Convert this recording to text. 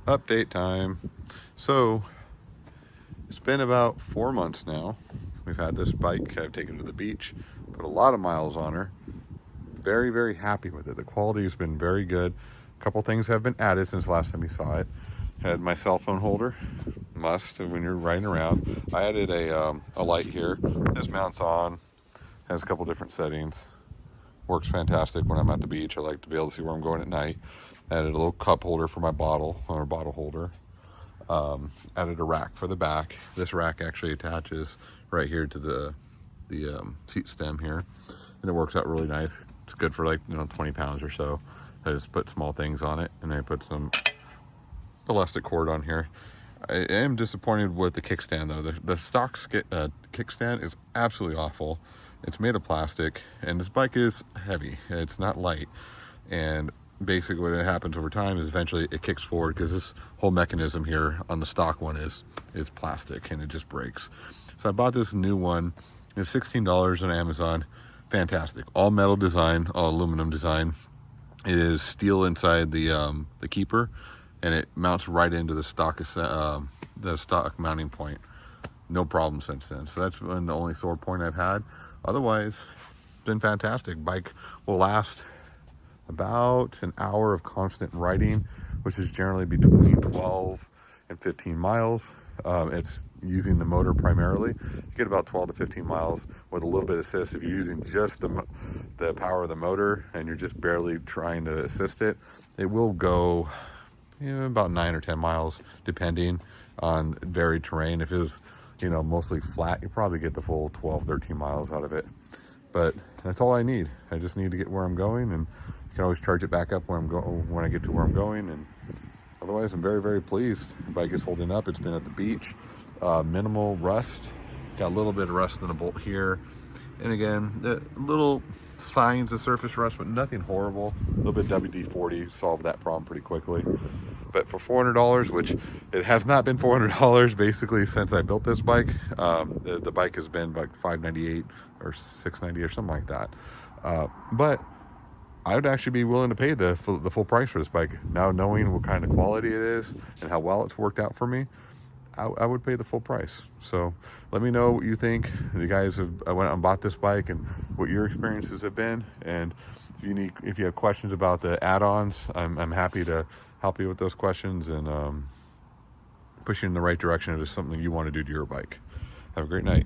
Update time. So it's been about 4 months now. We've had this bike. I've taken to the beach, put a lot of miles on her. Very, very happy with it. The quality has been very good. A couple things have been added since last time you saw it. Had my cell phone holder, must when you're riding around. I added a light here. This mounts on, has a couple different settings. Works fantastic when I'm at the beach. I like to be able to see where I'm going at night. Added a little cup holder for my bottle, or bottle holder. Added a rack for the back. This rack actually attaches right here to the seat stem here, and it works out really nice. It's good for like 20 pounds or so. I just put small things on it, and I put some elastic cord on here. I am disappointed with the kickstand though. The stock kickstand is absolutely awful. It's made of plastic, and this bike is heavy. It's not light, and basically what happens over time is eventually it kicks forward because this whole mechanism here on the stock one is plastic, and it just breaks. So I bought this new one. It's $16 on Amazon. Fantastic, all metal design, all aluminum design. It is steel inside the keeper, and it mounts right into the stock mounting point. No problem since then. So that's been the only sore point I've had. Otherwise, it's been fantastic. Bike will last about an hour of constant riding, which is generally between 12 and 15 miles. It's using the motor primarily. You get about 12 to 15 miles with a little bit of assist. If you're using just the power of the motor and you're just barely trying to assist it, it will go about 9 or 10 miles depending on varied terrain. If it was mostly flat, you probably get the full 12, 13 miles out of it. But that's all I need. I just need to get where I'm going, and I can always charge it back up when I get to where I'm going. And otherwise, I'm very, very pleased. The bike is holding up. It's been at the beach. Minimal rust. Got a little bit of rust in a bolt here. And again, the little signs of surface rust, but nothing horrible. A little bit of WD-40 solved that problem pretty quickly. But for $400, which it has not been $400 basically since I built this bike. The bike has been like $598 or $690 or something like that. But I would actually be willing to pay the full price for this bike. Now knowing what kind of quality it is and how well it's worked out for me, I would pay the full price. So let me know what you think. You guys I went out and bought this bike and what your experiences have been. And if you have questions about the add-ons, I'm happy to help you with those questions and push you in the right direction if it's something you want to do to your bike. Have a great night.